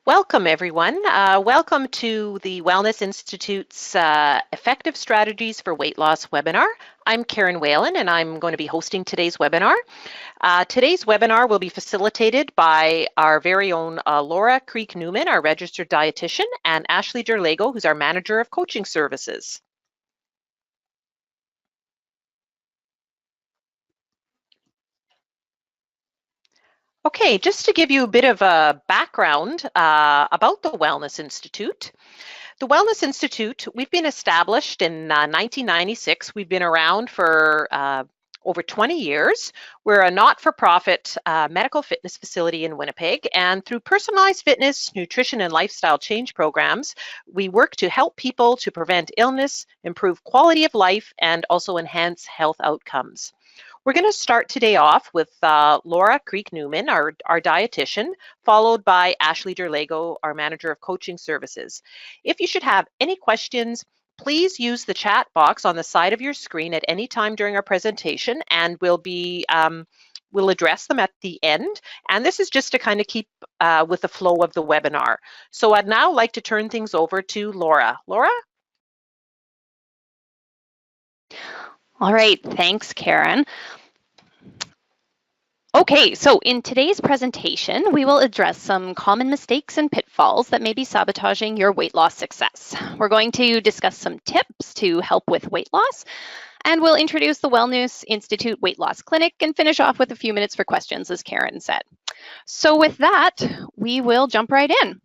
Welcome, everyone. Welcome to the Wellness Institute's Effective Strategies for Weight Loss webinar. I'm Karen Whalen, and I'm going to be hosting today's webinar. Today's webinar will be facilitated by our very own Laura Creek Newman, our registered dietitian, and Ashley Derlago, who's our manager of coaching services. Okay, just to give you a bit of a background about the Wellness Institute. The Wellness Institute, we've been established in 1996. We've been around for over 20 years. We're a not-for-profit medical fitness facility in Winnipeg, and through personalized fitness, nutrition, and lifestyle change programs, we work to help people to prevent illness, improve quality of life, and also enhance health outcomes. We're going to start today off with Laura Creek Newman, our dietitian, followed by Ashley Derlago, our manager of coaching services. If you should have any questions, please use the chat box on the side of your screen at any time during our presentation, and we'll address them at the end. And this is just to kind of keep with the flow of the webinar. So I'd now like to turn things over to Laura. Laura? All right, thanks, Karen. Okay, so in today's presentation, we will address some common mistakes and pitfalls that may be sabotaging your weight loss success. We're going to discuss some tips to help with weight loss, and we'll introduce the Wellness Institute Weight Loss Clinic and finish off with a few minutes for questions, as Karen said. So with that, we will jump right in.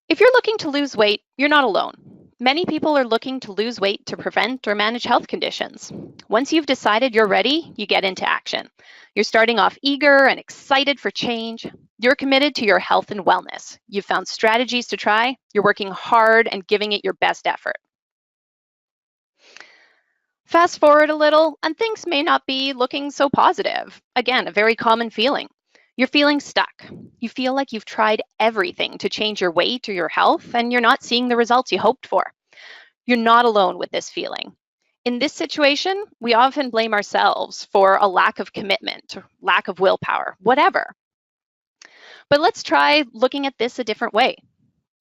If you're looking to lose weight, you're not alone. Many people are looking to lose weight to prevent or manage health conditions. Once you've decided you're ready, you get into action. You're starting off eager and excited for change. You're committed to your health and wellness. You've found strategies to try. You're working hard and giving it your best effort. Fast forward a little, and things may not be looking so positive. Again, a very common feeling. You're feeling stuck. You feel like you've tried everything to change your weight or your health, and you're not seeing the results you hoped for. You're not alone with this feeling. In this situation, we often blame ourselves for a lack of commitment, lack of willpower, whatever. But let's try looking at this a different way.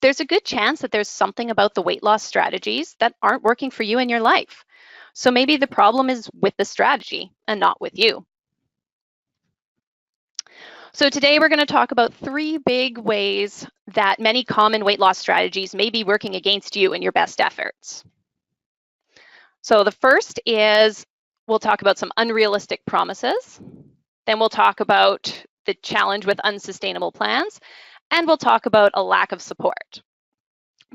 There's a good chance that there's something about the weight loss strategies that aren't working for you in your life. So maybe the problem is with the strategy and not with you. So today we're going to talk about 3 big ways that many common weight loss strategies may be working against you in your best efforts. So the first is we'll talk about some unrealistic promises. Then we'll talk about the challenge with unsustainable plans. And we'll talk about a lack of support.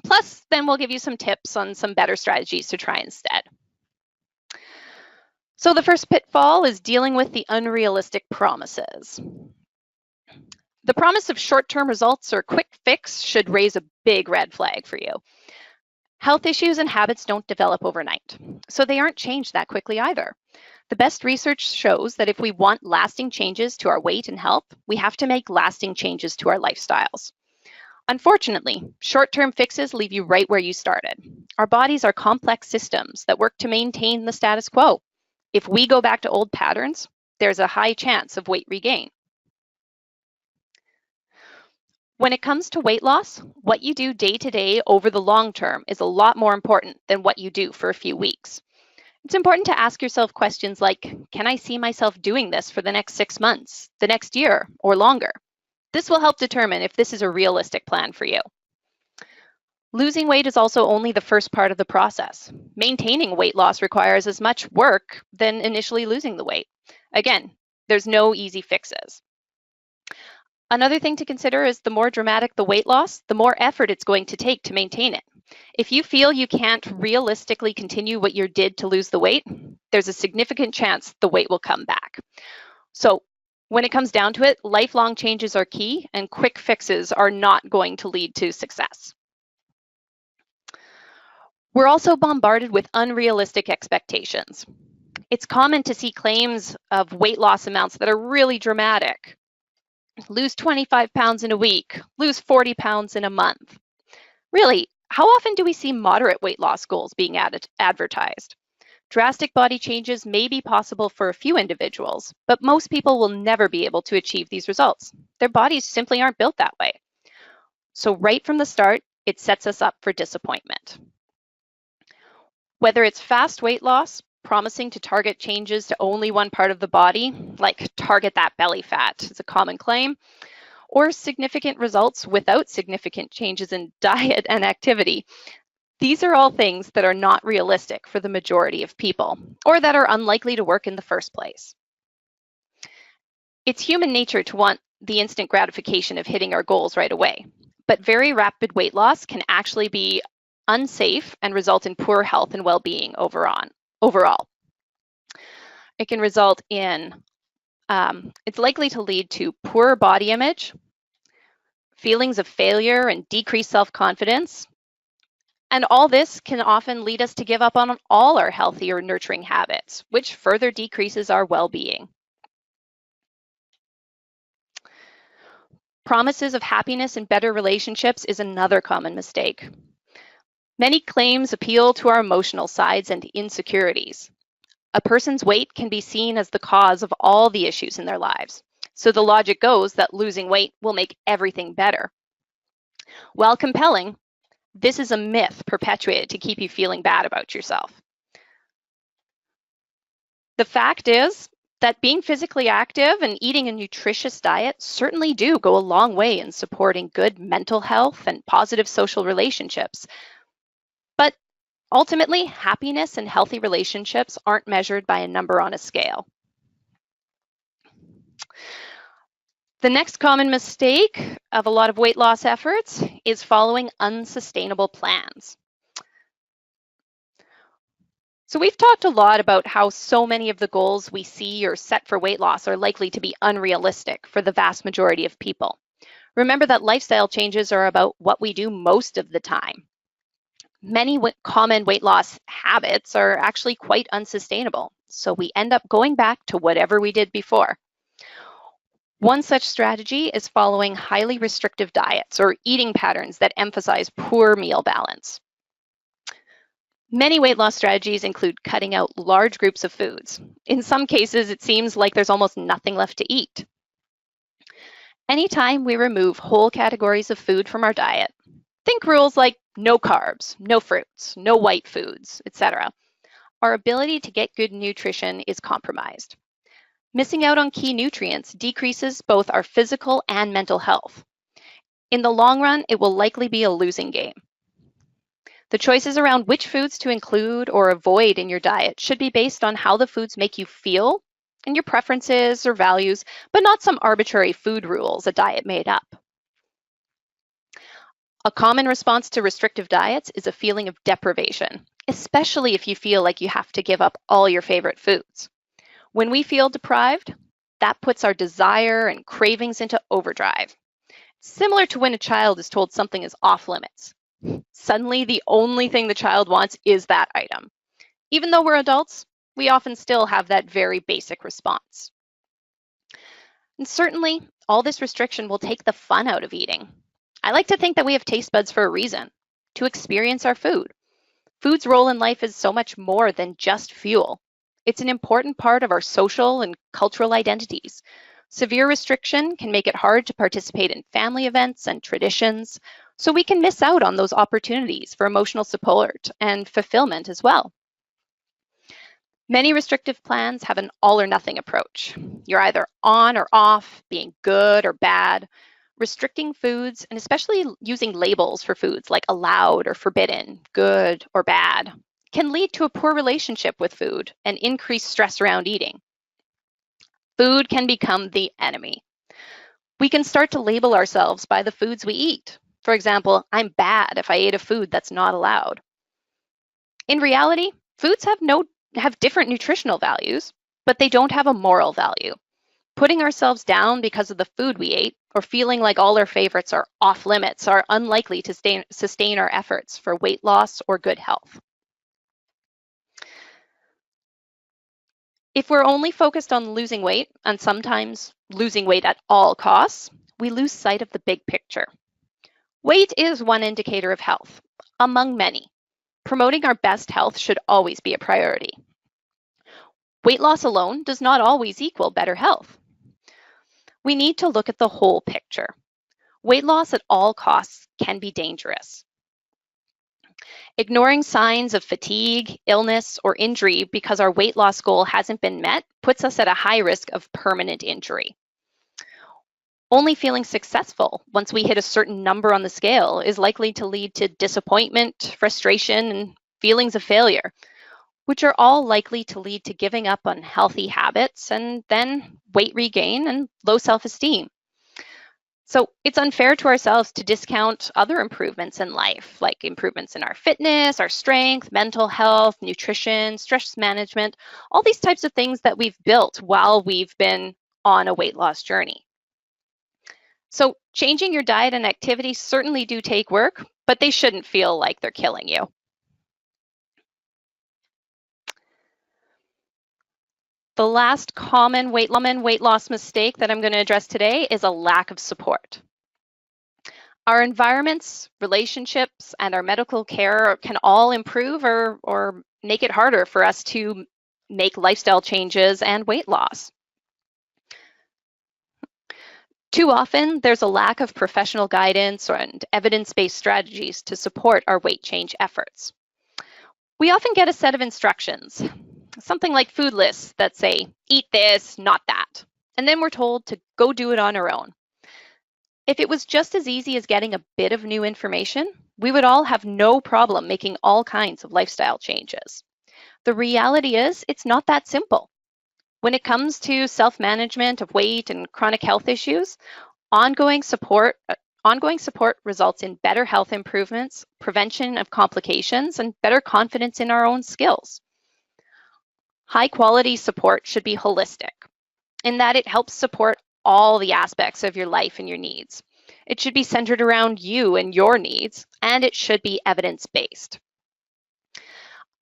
Plus, then we'll give you some tips on some better strategies to try instead. So the first pitfall is dealing with the unrealistic promises. The promise of short-term results or quick fix should raise a big red flag for you. Health issues and habits don't develop overnight, so they aren't changed that quickly either. The best research shows that if we want lasting changes to our weight and health, we have to make lasting changes to our lifestyles. Unfortunately, short-term fixes leave you right where you started. Our bodies are complex systems that work to maintain the status quo. If we go back to old patterns, there's a high chance of weight regain. When it comes to weight loss, what you do day to day over the long term is a lot more important than what you do for a few weeks. It's important to ask yourself questions like, can I see myself doing this for the next 6 months, the next year, or longer? This will help determine if this is a realistic plan for you. Losing weight is also only the first part of the process. Maintaining weight loss requires as much work than initially losing the weight. Again, there's no easy fixes. Another thing to consider is the more dramatic the weight loss, the more effort it's going to take to maintain it. If you feel you can't realistically continue what you did to lose the weight, there's a significant chance the weight will come back. So when it comes down to it, lifelong changes are key, and quick fixes are not going to lead to success. We're also bombarded with unrealistic expectations. It's common to see claims of weight loss amounts that are really dramatic. Lose 25 pounds in a week, lose 40 pounds in a month. Really, how often do we see moderate weight loss goals being advertised? Drastic body changes may be possible for a few individuals, but most people will never be able to achieve these results. Their bodies simply aren't built that way. So right from the start, it sets us up for disappointment. Whether it's fast weight loss, promising to target changes to only one part of the body, like target that belly fat is a common claim, or significant results without significant changes in diet and activity, these are all things that are not realistic for the majority of people, or that are unlikely to work in the first place. It's human nature to want the instant gratification of hitting our goals right away, but very rapid weight loss can actually be unsafe and result in poor health and well-being overall. It can result in, it's likely to lead to poor body image, feelings of failure and decreased self-confidence. And all this can often lead us to give up on all our healthy or nurturing habits, which further decreases our well-being. Promises of happiness and better relationships is another common mistake. Many claims appeal to our emotional sides and insecurities. A person's weight can be seen as the cause of all the issues in their lives. So the logic goes that losing weight will make everything better. While compelling, this is a myth perpetuated to keep you feeling bad about yourself. The fact is that being physically active and eating a nutritious diet certainly do go a long way in supporting good mental health and positive social relationships. But ultimately, happiness and healthy relationships aren't measured by a number on a scale. The next common mistake of a lot of weight loss efforts is following unsustainable plans. So we've talked a lot about how so many of the goals we see or set for weight loss are likely to be unrealistic for the vast majority of people. Remember that lifestyle changes are about what we do most of the time. Many common weight loss habits are actually quite unsustainable, so we end up going back to whatever we did before. One such strategy is following highly restrictive diets or eating patterns that emphasize poor meal balance. Many weight loss strategies include cutting out large groups of foods. In some cases, it seems like there's almost nothing left to eat. Anytime we remove whole categories of food from our diet, think rules like no carbs, no fruits, no white foods, etc., our ability to get good nutrition is compromised. Missing out on key nutrients decreases both our physical and mental health. In the long run, it will likely be a losing game. The choices around which foods to include or avoid in your diet should be based on how the foods make you feel and your preferences or values, but not some arbitrary food rules a diet made up. A common response to restrictive diets is a feeling of deprivation, especially if you feel like you have to give up all your favorite foods. When we feel deprived, that puts our desire and cravings into overdrive. Similar to when a child is told something is off limits. Suddenly, the only thing the child wants is that item. Even though we're adults, we often still have that very basic response. And certainly, all this restriction will take the fun out of eating. I like to think that we have taste buds for a reason, to experience our food. Food's role in life is so much more than just fuel. It's an important part of our social and cultural identities. Severe restriction can make it hard to participate in family events and traditions, so we can miss out on those opportunities for emotional support and fulfillment as well. Many restrictive plans have an all or nothing approach. You're either on or off, being good or bad. Restricting foods, and especially using labels for foods like allowed or forbidden, good or bad, can lead to a poor relationship with food and increased stress around eating. Food can become the enemy. We can start to label ourselves by the foods we eat. For example, I'm bad if I ate a food that's not allowed. In reality, foods have different nutritional values, but they don't have a moral value. Putting ourselves down because of the food we ate or feeling like all our favorites are off limits are unlikely to sustain our efforts for weight loss or good health. If we're only focused on losing weight, and sometimes losing weight at all costs, we lose sight of the big picture. Weight is one indicator of health, among many. Promoting our best health should always be a priority. Weight loss alone does not always equal better health. We need to look at the whole picture. Weight loss at all costs can be dangerous. Ignoring signs of fatigue, illness, or injury because our weight loss goal hasn't been met puts us at a high risk of permanent injury. Only feeling successful once we hit a certain number on the scale is likely to lead to disappointment, frustration, and feelings of failure, which are all likely to lead to giving up on healthy habits and then weight regain and low self-esteem. So it's unfair to ourselves to discount other improvements in life, like improvements in our fitness, our strength, mental health, nutrition, stress management, all these types of things that we've built while we've been on a weight loss journey. So changing your diet and activity certainly do take work, but they shouldn't feel like they're killing you. The last common weight loss mistake that I'm going to address today is a lack of support. Our environments, relationships, and our medical care can all improve or make it harder for us to make lifestyle changes and weight loss. Too often, there's a lack of professional guidance and evidence-based strategies to support our weight change efforts. We often get a set of instructions, something like food lists that say, eat this, not that. And then we're told to go do it on our own. If it was just as easy as getting a bit of new information, we would all have no problem making all kinds of lifestyle changes. The reality is, it's not that simple. When it comes to self-management of weight and chronic health issues, ongoing support results in better health improvements, prevention of complications, and better confidence in our own skills. High-quality support should be holistic, in that it helps support all the aspects of your life and your needs. It should be centered around you and your needs, and it should be evidence-based.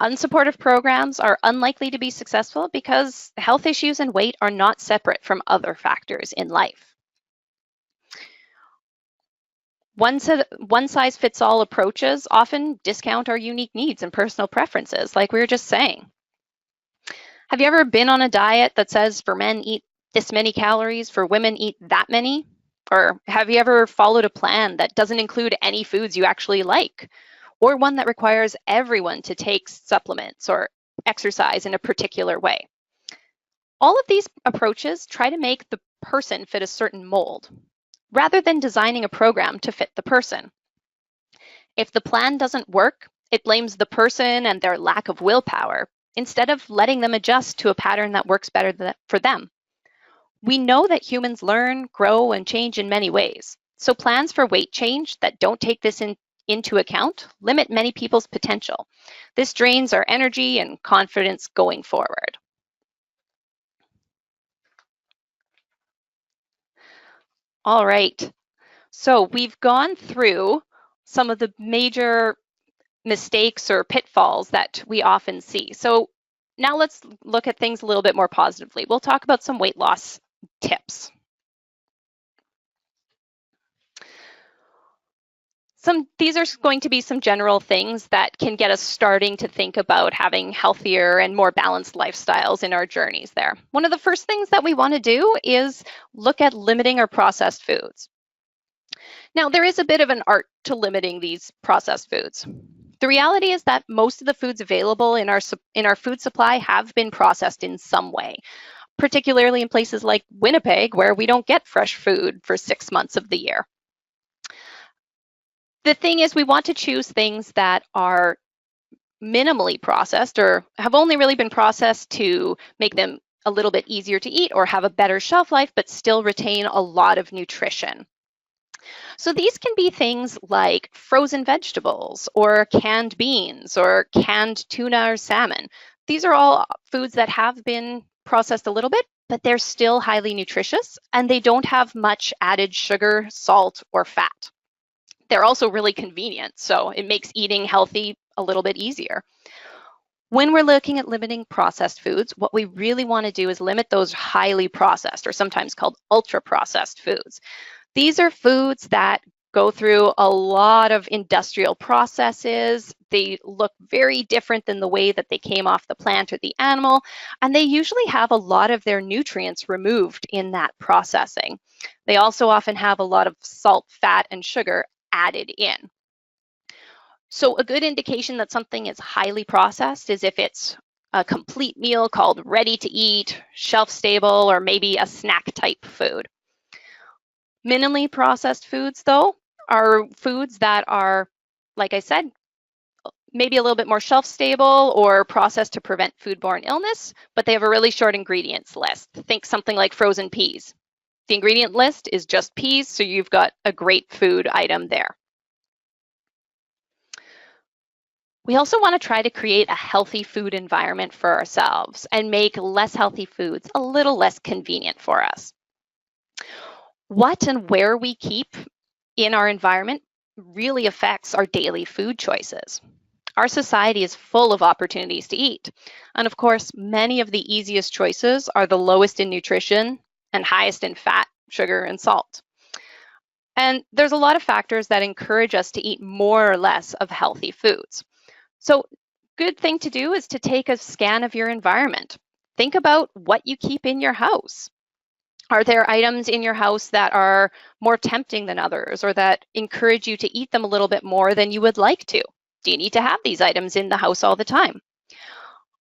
Unsupportive programs are unlikely to be successful because health issues and weight are not separate from other factors in life. One-size-fits-all approaches often discount our unique needs and personal preferences, like we were just saying. Have you ever been on a diet that says for men eat this many calories, for women eat that many? Or have you ever followed a plan that doesn't include any foods you actually like? Or one that requires everyone to take supplements or exercise in a particular way? All of these approaches try to make the person fit a certain mold, rather than designing a program to fit the person. If the plan doesn't work, it blames the person and their lack of willpower, instead of letting them adjust to a pattern that works better for them. We know that humans learn, grow, and change in many ways, so plans for weight change that don't take this into account limit many people's potential. This drains our energy and confidence going forward. All right, so we've gone through some of the major mistakes or pitfalls that we often see. So now let's look at things a little bit more positively. We'll talk about some weight loss tips. These are going to be some general things that can get us starting to think about having healthier and more balanced lifestyles in our journeys there. One of the first things that we want to do is look at limiting our processed foods. Now, there is a bit of an art to limiting these processed foods. The reality is that most of the foods available in our food supply have been processed in some way, particularly in places like Winnipeg, where we don't get fresh food for 6 months of the year. The thing is, we want to choose things that are minimally processed or have only really been processed to make them a little bit easier to eat or have a better shelf life, but still retain a lot of nutrition. So these can be things like frozen vegetables or canned beans or canned tuna or salmon. These are all foods that have been processed a little bit, but they're still highly nutritious and they don't have much added sugar, salt, or fat. They're also really convenient, so it makes eating healthy a little bit easier. When we're looking at limiting processed foods, what we really want to do is limit those highly processed, or sometimes called ultra-processed foods. These are foods that go through a lot of industrial processes. They look very different than the way that they came off the plant or the animal, and they usually have a lot of their nutrients removed in that processing. They also often have a lot of salt, fat, and sugar added in. So a good indication that something is highly processed is if it's a complete meal called ready to eat, shelf stable, or maybe a snack type food. Minimally processed foods, though, are foods that are, like I said, maybe a little bit more shelf stable or processed to prevent foodborne illness, but they have a really short ingredients list. Think something like frozen peas. The ingredient list is just peas, so you've got a great food item there. We also want to try to create a healthy food environment for ourselves and make less healthy foods a little less convenient for us. What and where we keep in our environment really affects our daily food choices. Our society is full of opportunities to eat. And of course, many of the easiest choices are the lowest in nutrition and highest in fat, sugar, and salt. And there's a lot of factors that encourage us to eat more or less of healthy foods. So good thing to do is to take a scan of your environment. Think about what you keep in your house. Are there items in your house that are more tempting than others or that encourage you to eat them a little bit more than you would like to? Do you need to have these items in the house all the time?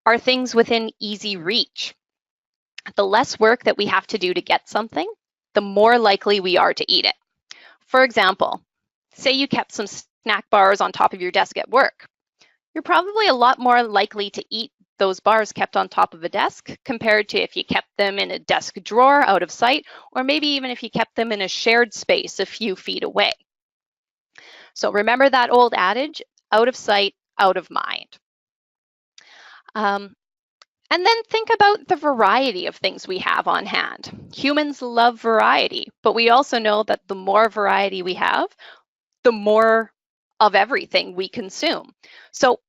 Are things within easy reach? The less work that we have to do to get something, the more likely we are to eat it. For example, say you kept some snack bars on top of your desk at work. You're probably a lot more likely to eat those bars kept on top of a desk compared to if you kept them in a desk drawer out of sight, or maybe even if you kept them in a shared space a few feet away. So remember that old adage, out of sight, out of mind. And then think about the variety of things we have on hand. Humans love variety, but we also know that the more variety we have, the more of everything we consume. So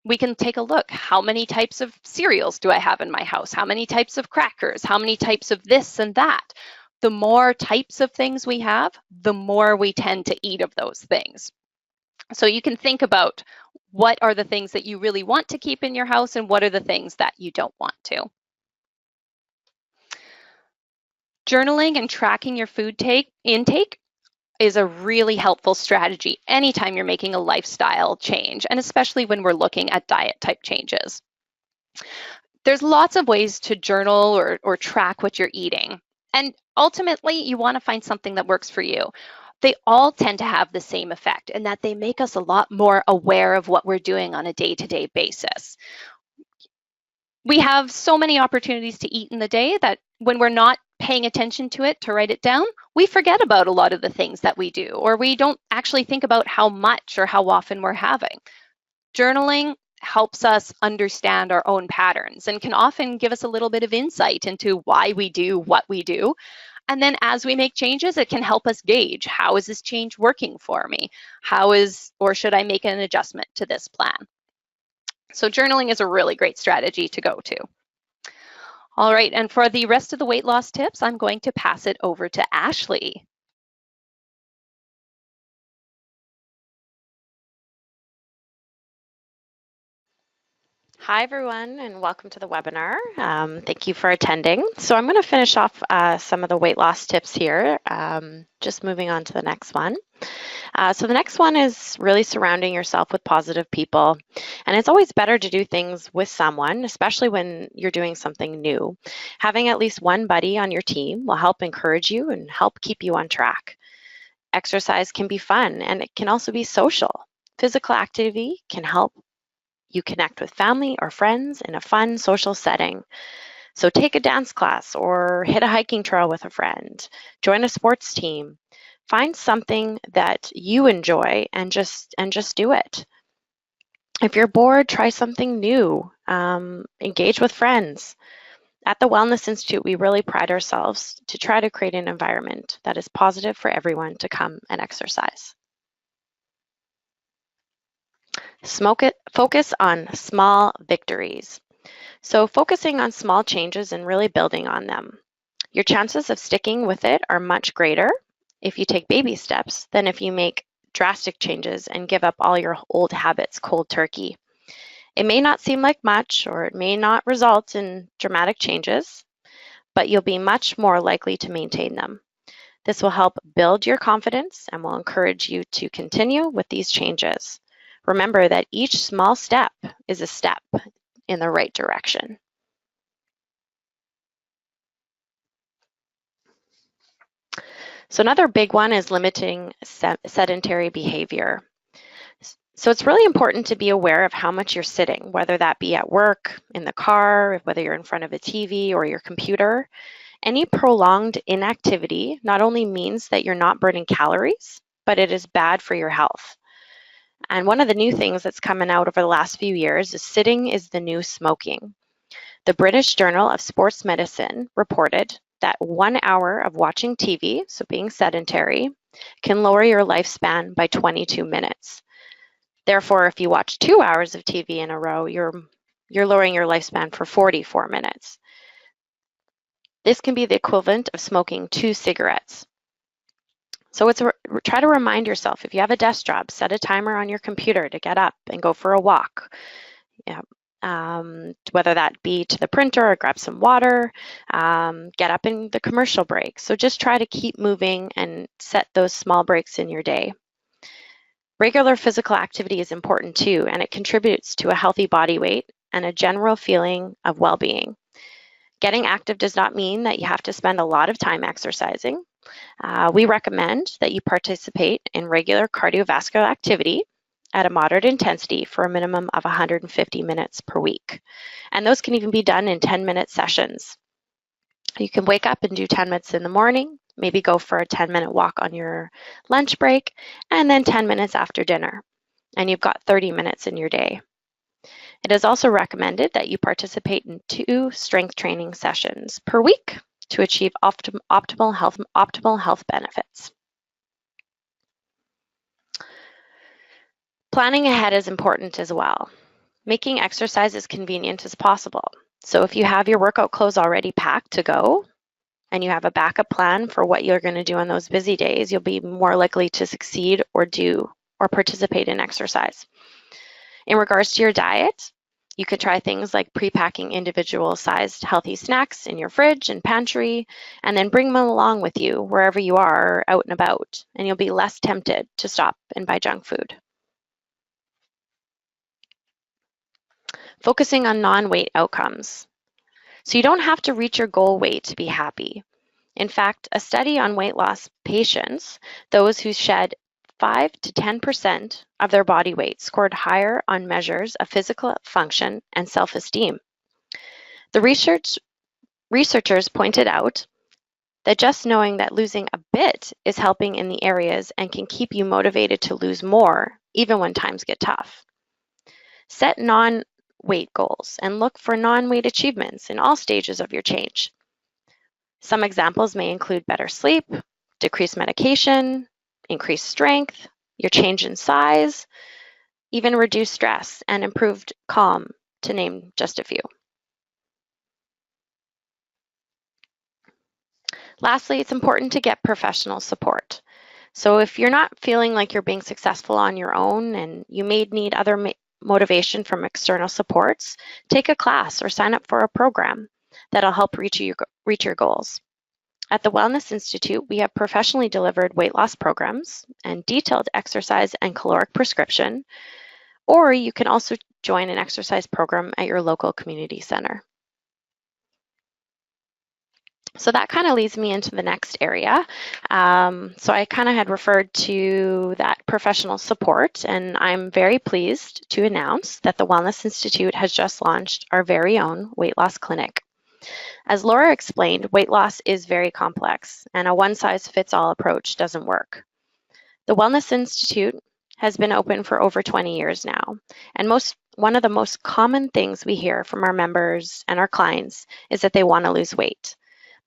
we can take a look. How many types of cereals do I have in my house? How many types of crackers? How many types of this and that? The more types of things we have, the more we tend to eat of those things. So you can think about what are the things that you really want to keep in your house and what are the things that you don't want to. Journaling and tracking your food intake is a really helpful strategy anytime you're making a lifestyle change, and especially when we're looking at diet type changes. There's lots of ways to journal or track what you're eating, and ultimately you want to find something that works for you. They all tend to have the same effect in that they make us a lot more aware of what we're doing on a day-to-day basis. We have so many opportunities to eat in the day that when we're not paying attention to it, to write it down, we forget about a lot of the things that we do, or we don't actually think about how much or how often we're having. Journaling helps us understand our own patterns and can often give us a little bit of insight into why we do what we do. And then as we make changes, it can help us gauge, how is this change working for me? Or should I make an adjustment to this plan? So journaling is a really great strategy to go to. All right, and for the rest of the weight loss tips, I'm going to pass it over to Ashley. Hi, everyone, and welcome to the webinar. Thank you for attending. So I'm going to finish off some of the weight loss tips here, just moving on to the next one. So the next one is really surrounding yourself with positive people. And it's always better to do things with someone, especially when you're doing something new. Having at least one buddy on your team will help encourage you and help keep you on track. Exercise can be fun, and it can also be social. Physical activity can help you connect with family or friends in a fun social setting. So take a dance class or hit a hiking trail with a friend. Join a sports team. Find something that you enjoy and just do it. If you're bored, try something new. Engage with friends. At the Wellness Institute, we really pride ourselves to try to create an environment that is positive for everyone to come and exercise. Focus on small victories. So focusing on small changes and really building on them. Your chances of sticking with it are much greater if you take baby steps than if you make drastic changes and give up all your old habits cold turkey. It may not seem like much, or it may not result in dramatic changes, but you'll be much more likely to maintain them. This will help build your confidence and will encourage you to continue with these changes. Remember that each small step is a step in the right direction. So another big one is limiting sedentary behavior. So it's really important to be aware of how much you're sitting, whether that be at work, in the car, whether you're in front of a TV or your computer. Any prolonged inactivity not only means that you're not burning calories, but it is bad for your health. And one of the new things that's coming out over the last few years is sitting is the new smoking. The British Journal of Sports Medicine reported that 1 hour of watching TV, so being sedentary, can lower your lifespan by 22 minutes. Therefore, if you watch 2 hours of TV in a row, you're lowering your lifespan for 44 minutes. This can be the equivalent of smoking 2 cigarettes. So try to remind yourself, if you have a desk job, set a timer on your computer to get up and go for a walk. Yeah. Whether that be to the printer or grab some water, get up in the commercial break. So just try to keep moving and set those small breaks in your day. Regular physical activity is important too, and it contributes to a healthy body weight and a general feeling of well-being. Getting active does not mean that you have to spend a lot of time exercising. We recommend that you participate in regular cardiovascular activity at a moderate intensity for a minimum of 150 minutes per week. And those can even be done in 10-minute sessions. You can wake up and do 10 minutes in the morning, maybe go for a 10-minute walk on your lunch break, and then 10 minutes after dinner. And you've got 30 minutes in your day. It is also recommended that you participate in 2 strength training sessions per week to achieve optimal health benefits. Planning ahead is important as well. Making exercise as convenient as possible. So if you have your workout clothes already packed to go, and you have a backup plan for what you're going to do on those busy days, you'll be more likely to succeed or participate in exercise. In regards to your diet, you could try things like pre-packing individual-sized healthy snacks in your fridge and pantry, and then bring them along with you wherever you are out and about, and you'll be less tempted to stop and buy junk food. Focusing on non-weight outcomes. So you don't have to reach your goal weight to be happy. In fact, a study on weight loss patients, those who shed 5 to 10% of their body weight, scored higher on measures of physical function and self-esteem. The researchers pointed out that just knowing that losing a bit is helping in the areas and can keep you motivated to lose more, even when times get tough. Set non-weight goals and look for non-weight achievements in all stages of your change. Some examples may include better sleep, decreased medication, increased strength, your change in size, even reduced stress and improved calm, to name just a few. Lastly, it's important to get professional support. So if you're not feeling like you're being successful on your own and you may need other motivation from external supports, take a class or sign up for a program that'll help reach your goals. At the Wellness Institute, we have professionally delivered weight loss programs and detailed exercise and caloric prescription, or you can also join an exercise program at your local community center. So that kind of leads me into the next area. So I kind of had referred to that professional support, and I'm very pleased to announce that the Wellness Institute has just launched our very own weight loss clinic. As Laura explained, weight loss is very complex, and a one-size-fits-all approach doesn't work. The Wellness Institute has been open for over 20 years now, and one of the most common things we hear from our members and our clients is that they want to lose weight.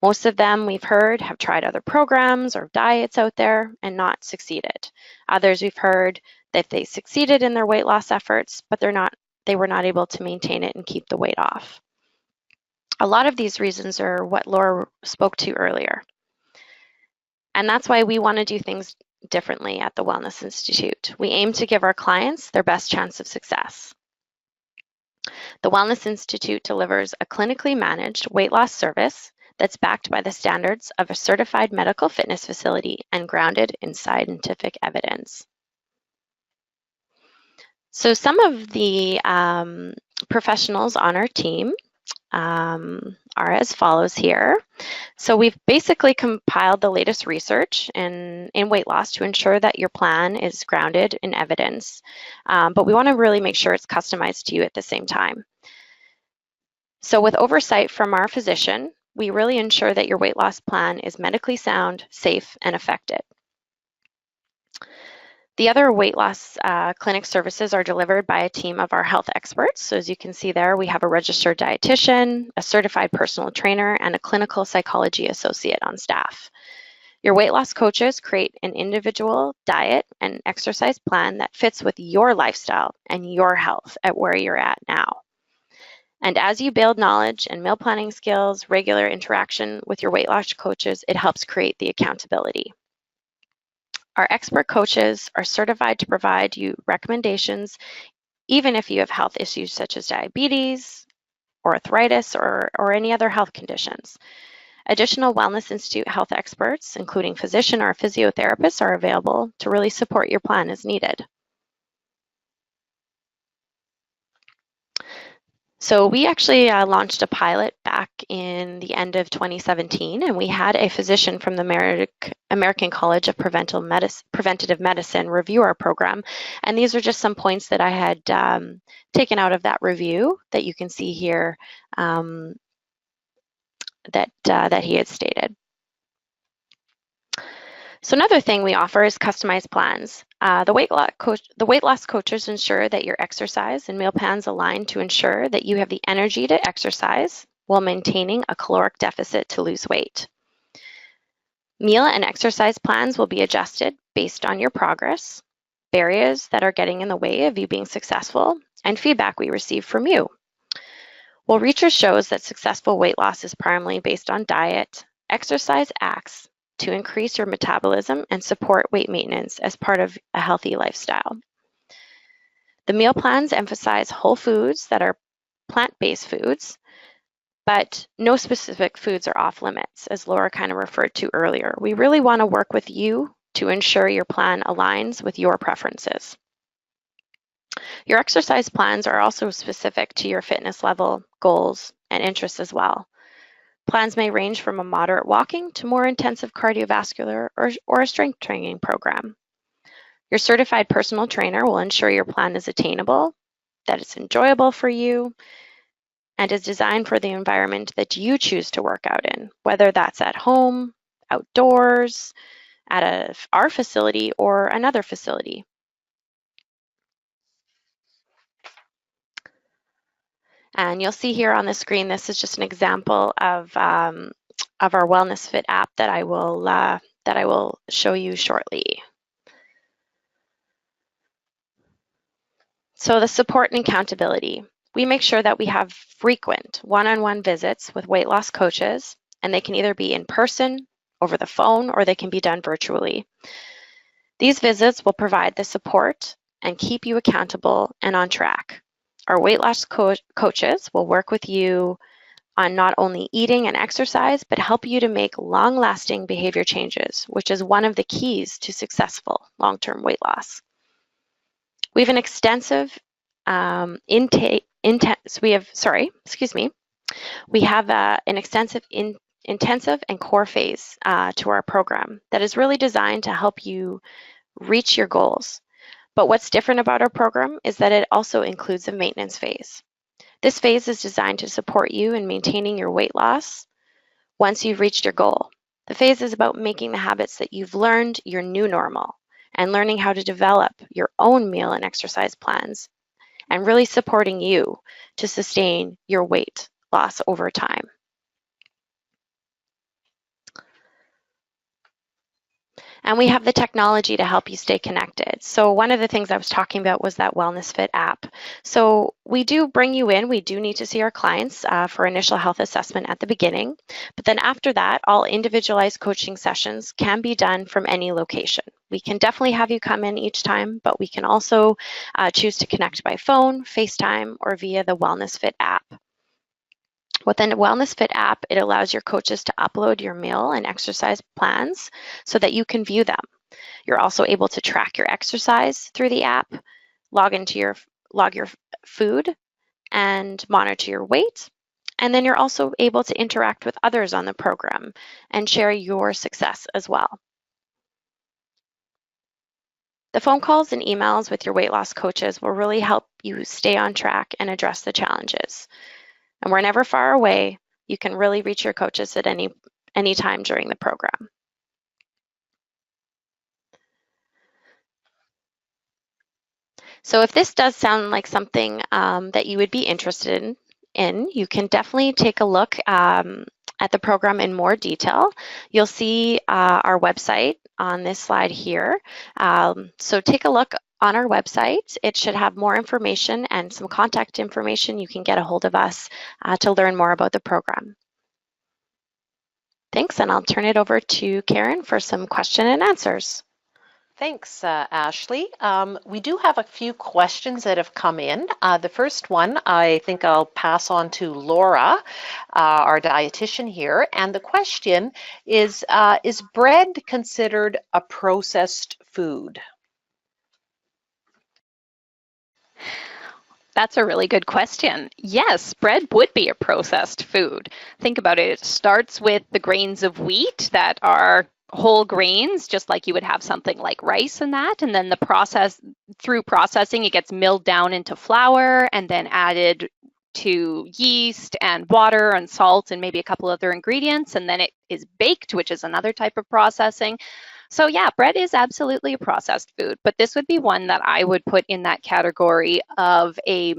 Most of them, we've heard, have tried other programs or diets out there and not succeeded. Others, we've heard that they succeeded in their weight loss efforts, but they were not able to maintain it and keep the weight off. A lot of these reasons are what Laura spoke to earlier. And that's why we want to do things differently at the Wellness Institute. We aim to give our clients their best chance of success. The Wellness Institute delivers a clinically managed weight loss service that's backed by the standards of a certified medical fitness facility and grounded in scientific evidence. So some of the professionals on our team are as follows here. So we've basically compiled the latest research in weight loss to ensure that your plan is grounded in evidence, but we want to really make sure it's customized to you at the same time. So with oversight from our physician, we really ensure that your weight loss plan is medically sound, safe, and effective. The other weight loss clinic services are delivered by a team of our health experts. So as you can see there, we have a registered dietitian, a certified personal trainer, and a clinical psychology associate on staff. Your weight loss coaches create an individual diet and exercise plan that fits with your lifestyle and your health at where you're at now. And as you build knowledge and meal planning skills, regular interaction with your weight loss coaches, it helps create the accountability. Our expert coaches are certified to provide you recommendations, even if you have health issues such as diabetes, or arthritis, or any other health conditions. Additional Wellness Institute health experts, including physician or physiotherapists, are available to really support your plan as needed. So we actually launched a pilot back in the end of 2017, and we had a physician from the American College of Preventative Medicine review our program. And these are just some points that I had taken out of that review that you can see here that he had stated. So another thing we offer is customized plans. The weight loss coaches ensure that your exercise and meal plans align to ensure that you have the energy to exercise while maintaining a caloric deficit to lose weight. Meal and exercise plans will be adjusted based on your progress, barriers that are getting in the way of you being successful, and feedback we receive from you. Well, research shows that successful weight loss is primarily based on diet. Exercise acts to increase your metabolism and support weight maintenance as part of a healthy lifestyle. The meal plans emphasize whole foods that are plant-based foods, but no specific foods are off limits, as Laura kind of referred to earlier. We really want to work with you to ensure your plan aligns with your preferences. Your exercise plans are also specific to your fitness level, goals, and interests as well. Plans may range from a moderate walking to more intensive cardiovascular or a strength training program. Your certified personal trainer will ensure your plan is attainable, that it's enjoyable for you, and is designed for the environment that you choose to work out in, whether that's at home, outdoors, at our facility, or another facility. And you'll see here on the screen, this is just an example of our Wellness Fit app that I will show you shortly. So the support and accountability. We make sure that we have frequent one-on-one visits with weight loss coaches, and they can either be in person, over the phone, or they can be done virtually. These visits will provide the support and keep you accountable and on track. Our weight loss coaches will work with you on not only eating and exercise, but help you to make long-lasting behavior changes, which is one of the keys to successful long-term weight loss. We have an extensive intensive and core phase to our program that is really designed to help you reach your goals. But what's different about our program is that it also includes a maintenance phase. This phase is designed to support you in maintaining your weight loss once you've reached your goal. The phase is about making the habits that you've learned your new normal and learning how to develop your own meal and exercise plans and really supporting you to sustain your weight loss over time. And we have the technology to help you stay connected. So one of the things I was talking about was that Wellness Fit app. So we do bring you in. We do need to see our clients for initial health assessment at the beginning. But then after that, all individualized coaching sessions can be done from any location. We can definitely have you come in each time, but we can also choose to connect by phone, FaceTime, or via the Wellness Fit app. Within the Wellness Fit app, it allows your coaches to upload your meal and exercise plans so that you can view them. You're also able to track your exercise through the app, log your food, and monitor your weight. And then you're also able to interact with others on the program and share your success as well. The phone calls and emails with your weight loss coaches will really help you stay on track and address the challenges. And we're never far away. You can really reach your coaches at any time during the program. So if this does sound like something that you would be interested in, you can definitely take a look at the program in more detail. You'll see our website on this slide here. So take a look on our website. It should have more information and some contact information. You can get a hold of us to learn more about the program. Thanks, and I'll turn it over to Karen for some question and answers. Thanks, Ashley. We do have a few questions that have come in. The first one, I think I'll pass on to Laura, our dietitian here. And the question is bread considered a processed food? That's a really good question. Yes, bread would be a processed food. Think about it. It starts with the grains of wheat that are whole grains, just like you would have something like rice and that. And then through processing, it gets milled down into flour and then added to yeast and water and salt and maybe a couple other ingredients. And then it is baked, which is another type of processing. So yeah, bread is absolutely a processed food, but this would be one that I would put in that category of a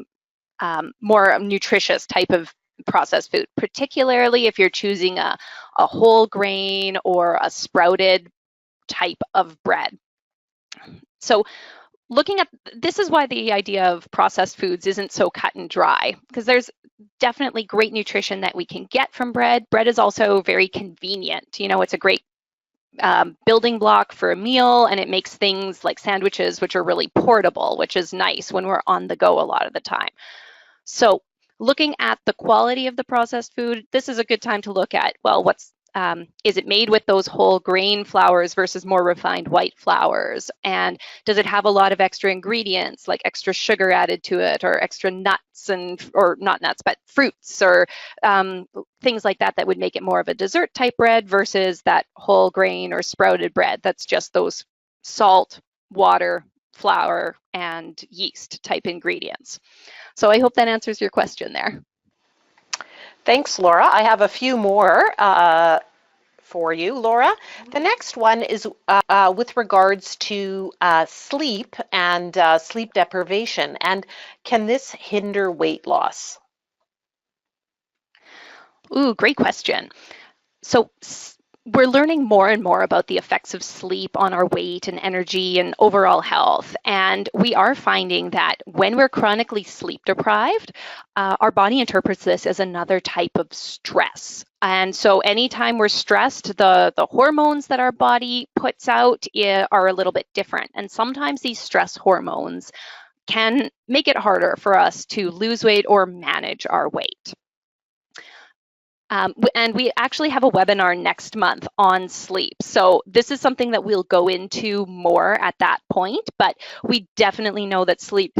more nutritious type of processed food, particularly if you're choosing a whole grain or a sprouted type of bread. So looking at, this is why the idea of processed foods isn't so cut and dry, because there's definitely great nutrition that we can get from bread. Bread is also very convenient. You know, it's a great building block for a meal, and it makes things like sandwiches, which are really portable, which is nice when we're on the go a lot of the time. So looking at the quality of the processed food, this is a good time to look at, well, is it made with those whole grain flours versus more refined white flours? And does it have a lot of extra ingredients, like extra sugar added to it, or extra nuts or not nuts, but fruits, or things like that would make it more of a dessert type bread versus that whole grain or sprouted bread that's just those salt, water, flour, and yeast type ingredients. So I hope that answers your question there. Thanks, Laura. I have a few more for you, Laura. The next one is with regards to sleep and sleep deprivation. And can this hinder weight loss? Ooh, great question. So we're learning more and more about the effects of sleep on our weight and energy and overall health. And we are finding that when we're chronically sleep deprived, our body interprets this as another type of stress. And so anytime we're stressed, the hormones that our body puts out are a little bit different. And sometimes these stress hormones can make it harder for us to lose weight or manage our weight. And we actually have a webinar next month on sleep. So this is something that we'll go into more at that point, but we definitely know that sleep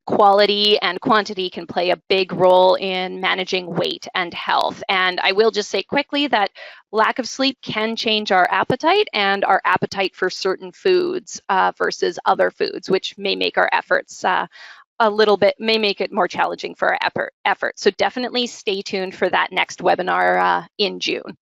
quality and quantity can play a big role in managing weight and health. And I will just say quickly that lack of sleep can change our appetite and our appetite for certain foods versus other foods, which may make our efforts may make it more challenging for our effort. So definitely stay tuned for that next webinar in June.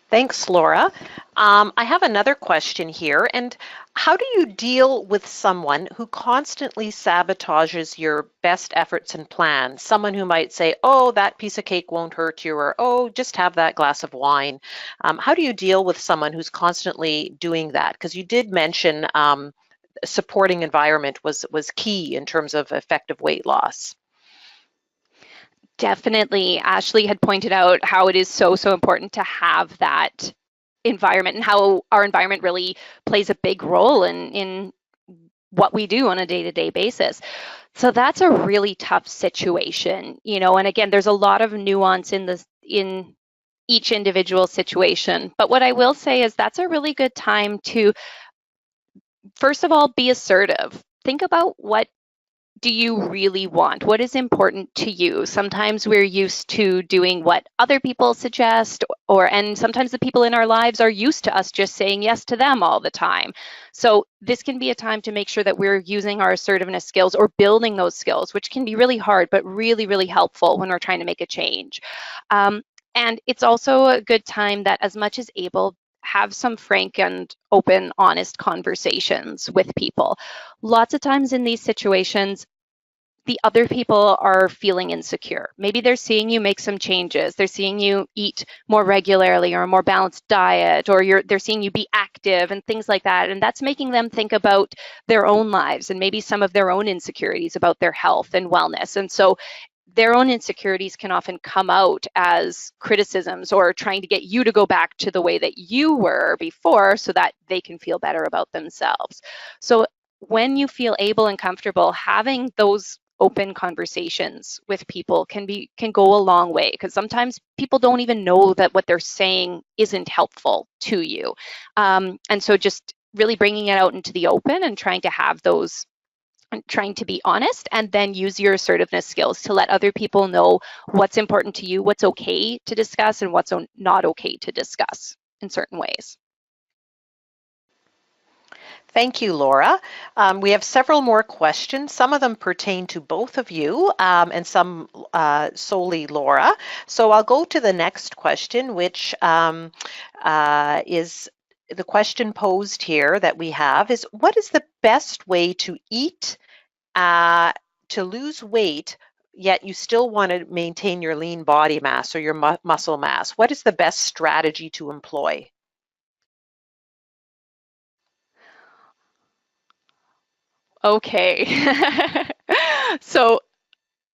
Thanks, Laura. I have another question here, and How do you deal with someone who constantly sabotages your best efforts and plans? Someone who might say, oh, that piece of cake won't hurt you, or oh, just have that glass of wine. How do you deal with someone who's constantly doing that? Because you did mention supporting environment was key in terms of effective weight loss. Definitely. Ashley had pointed out how it is so important to have that environment and how our environment really plays a big role in what we do on a day-to-day basis. So that's a really tough situation, and again, there's a lot of nuance in each individual situation. But what I will say is that's a really good time to, first of all, be assertive. Think about what do you really want? What is important to you? Sometimes we're used to doing what other people suggest, and sometimes the people in our lives are used to us just saying yes to them all the time. So this can be a time to make sure that we're using our assertiveness skills or building those skills, which can be really hard, but really, really helpful when we're trying to make a change. And it's also a good time that, as much as able, have some frank and open, honest conversations with people. Lots of times in these situations, the other people are feeling insecure. Maybe they're seeing you make some changes. They're seeing you eat more regularly or a more balanced diet, or they're seeing you be active and things like that. And that's making them think about their own lives and maybe some of their own insecurities about their health and wellness. And so their own insecurities can often come out as criticisms or trying to get you to go back to the way that you were before so that they can feel better about themselves. So when you feel able and comfortable, having those open conversations with people can go a long way, because sometimes people don't even know that what they're saying isn't helpful to you. And so just really bringing it out into the open and trying to have those, trying to be honest, and then use your assertiveness skills to let other people know what's important to you, what's okay to discuss, and what's not okay to discuss in certain ways. Thank you, Laura. We have several more questions. Some of them pertain to both of you and some solely Laura. So I'll go to the next question, which is the question posed here that we have is, what is the best way to eat to lose weight, yet you still want to maintain your lean body mass or your muscle mass? What is the best strategy to employ? Okay. So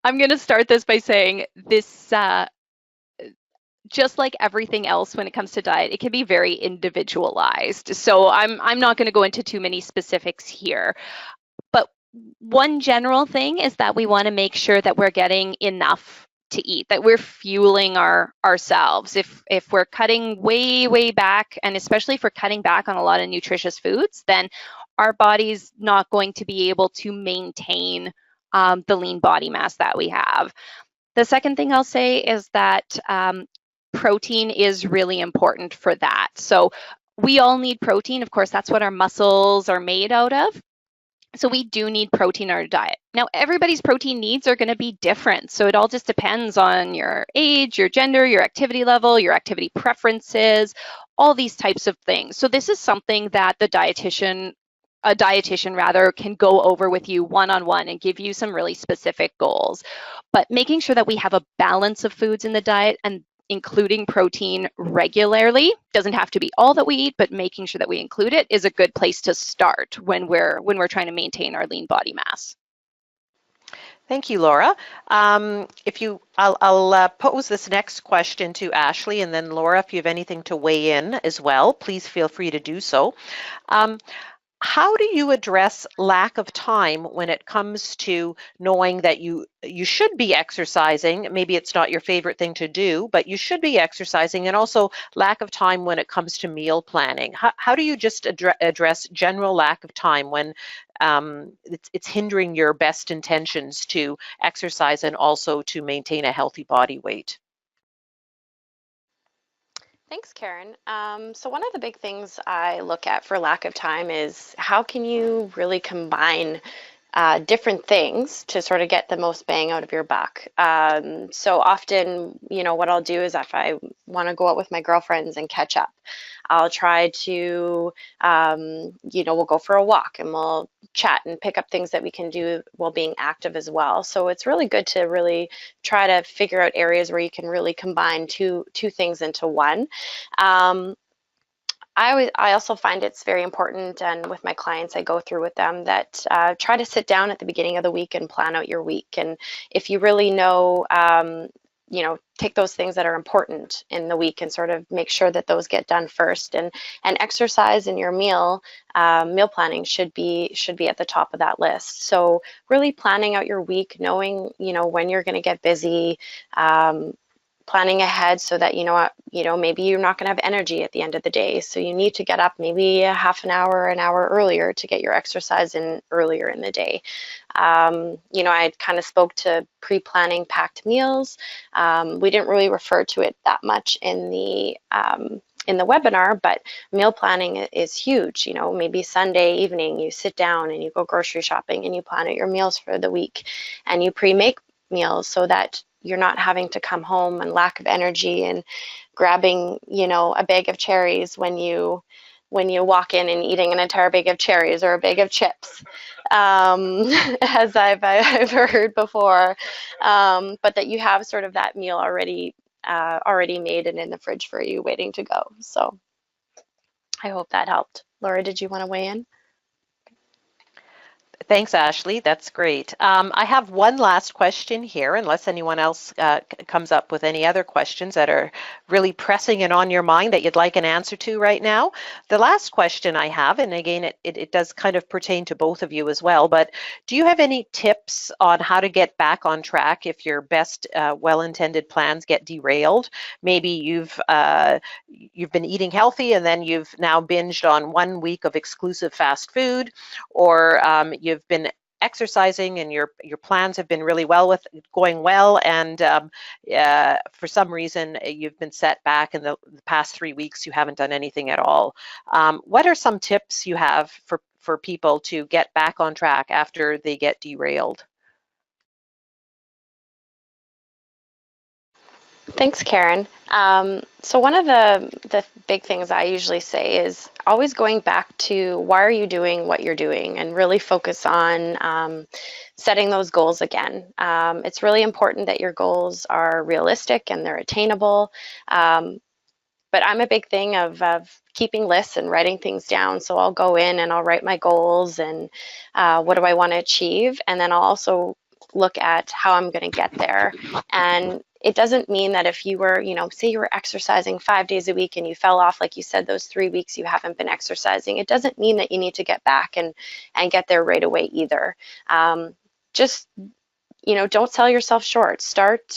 I'm going to start this by saying this, just like everything else when it comes to diet, it can be very individualized. So I'm not going to go into too many specifics here. But one general thing is that we want to make sure that we're getting enough to eat, that we're fueling ourselves. If we're cutting way back, and especially if we're cutting back on a lot of nutritious foods, then our body's not going to be able to maintain the lean body mass that we have. The second thing I'll say is that protein is really important for that. So we all need protein. Of course, that's what our muscles are made out of. So we do need protein in our diet. Now, everybody's protein needs are going to be different. So it all just depends on your age, your gender, your activity level, your activity preferences, all these types of things. So this is something that a dietitian can go over with you one-on-one and give you some really specific goals. But making sure that we have a balance of foods in the diet and including protein regularly, doesn't have to be all that we eat, but making sure that we include it is a good place to start when we're trying to maintain our lean body mass. Thank you, Laura. I'll pose this next question to Ashley, and then Laura, if you have anything to weigh in as well, please feel free to do so. How do you address lack of time when it comes to knowing that you should be exercising? Maybe it's not your favorite thing to do, but you should be exercising, and also lack of time when it comes to meal planning. How do you just address general lack of time when it's hindering your best intentions to exercise and also to maintain a healthy body weight? Thanks, Karen. So one of the big things I look at for lack of time is how can you really combine different things to sort of get the most bang out of your buck. So often, what I'll do is if I want to go out with my girlfriends and catch up, I'll try to, we'll go for a walk and we'll chat and pick up things that we can do while being active as well. So it's really good to really try to figure out areas where you can really combine two things into one. I also find it's very important, and with my clients, I go through with them that try to sit down at the beginning of the week and plan out your week. And if you really know, take those things that are important in the week and sort of make sure that those get done first. And exercise in your meal planning should be at the top of that list. So really planning out your week, knowing when you're going to get busy. Planning ahead so that maybe you're not going to have energy at the end of the day, so you need to get up maybe a half an hour earlier to get your exercise in earlier in the day. I kind of spoke to pre-planning packed meals. We didn't really refer to it that much in the webinar, but meal planning is huge. Maybe Sunday evening you sit down and you go grocery shopping and you plan out your meals for the week, and you pre-make meals so that you're not having to come home and lack of energy and grabbing, a bag of cherries when you walk in and eating an entire bag of cherries or a bag of chips, as I've heard before, but that you have sort of that meal already made and in the fridge for you waiting to go. So I hope that helped. Laura, did you want to weigh in? Thanks, Ashley. That's great. I have one last question here, unless anyone else comes up with any other questions that are really pressing and on your mind that you'd like an answer to right now. The last question I have, and again, it does kind of pertain to both of you as well, but do you have any tips on how to get back on track if your best well-intended plans get derailed? Maybe you've been eating healthy and then you've now binged on 1 week of exclusive fast food, or you've been exercising and your plans have been really going well, and for some reason you've been set back in the past 3 weeks, you haven't done anything at all. What are some tips you have for people to get back on track after they get derailed? Thanks, Karen. So one of the big things I usually say is always going back to why are you doing what you're doing, and really focus on setting those goals again. It's really important that your goals are realistic and they're attainable. But I'm a big thing of keeping lists and writing things down. So I'll go in and I'll write my goals and what do I want to achieve, and then I'll also look at how I'm going to get there. And it doesn't mean that if you were, say you were exercising 5 days a week and you fell off, like you said, those 3 weeks you haven't been exercising, it doesn't mean that you need to get back and get there right away either. Just, don't sell yourself short. Start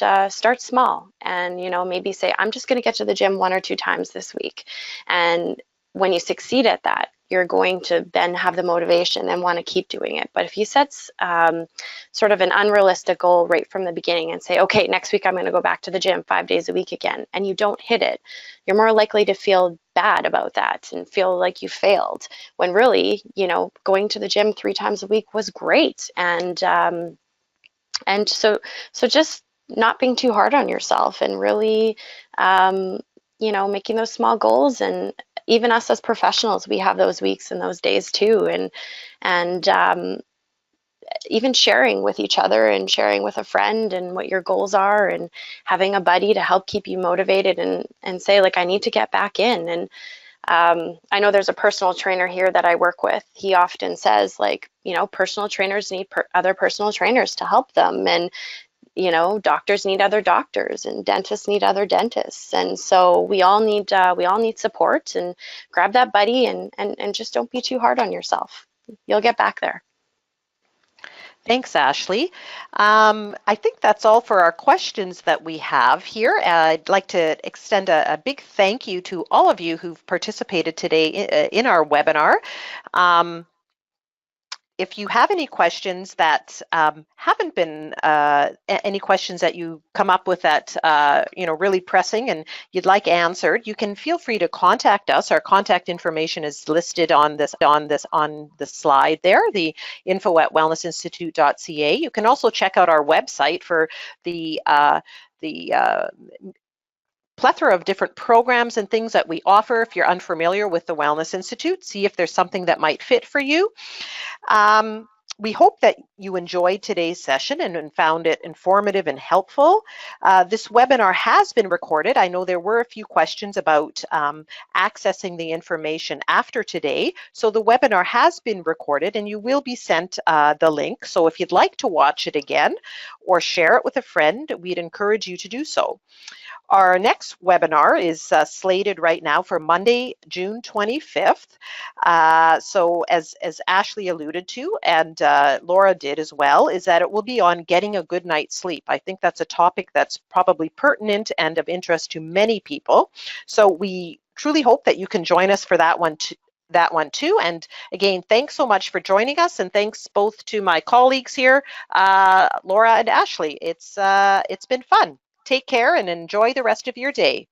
small, and, maybe say, I'm just going to get to the gym 1 or 2 times this week. And when you succeed at that, you're going to then have the motivation and want to keep doing it. But if you set sort of an unrealistic goal right from the beginning and say, okay, next week I'm going to go back to the gym 5 days a week again, and you don't hit it, you're more likely to feel bad about that and feel like you failed, when really, going to the gym 3 times a week was great. And so just not being too hard on yourself, and really, making those small goals. And even us as professionals, we have those weeks and those days too, and even sharing with each other and sharing with a friend and what your goals are, and having a buddy to help keep you motivated and say, like, I need to get back in. And I know there's a personal trainer here that I work with. He often says, like, personal trainers need other personal trainers to help them, and doctors need other doctors, and dentists need other dentists. And so we all need support, and grab that buddy and just don't be too hard on yourself. You'll get back there. Thanks, Ashley. I think that's all for our questions that we have here. I'd like to extend a big thank you to all of you who've participated today in our webinar. if you have any questions that haven't been any questions that you come up with that really pressing and you'd like answered, you can feel free to contact us. Our contact information is listed on the slide there, the info@wellnessinstitute.ca. You can also check out our website for the plethora of different programs and things that we offer. If you're unfamiliar with the Wellness Institute, see if there's something that might fit for you. We hope that you enjoyed today's session and found it informative and helpful. This webinar has been recorded. I know there were a few questions about accessing the information after today. So the webinar has been recorded and you will be sent the link. So if you'd like to watch it again or share it with a friend, we'd encourage you to do so. Our next webinar is slated right now for Monday, June 25th. So as Ashley alluded to, and Laura did as well, is that it will be on getting a good night's sleep. I think that's a topic that's probably pertinent and of interest to many people. So we truly hope that you can join us for that one too. And again, thanks so much for joining us, and thanks both to my colleagues here, Laura and Ashley. It's been fun. Take care and enjoy the rest of your day.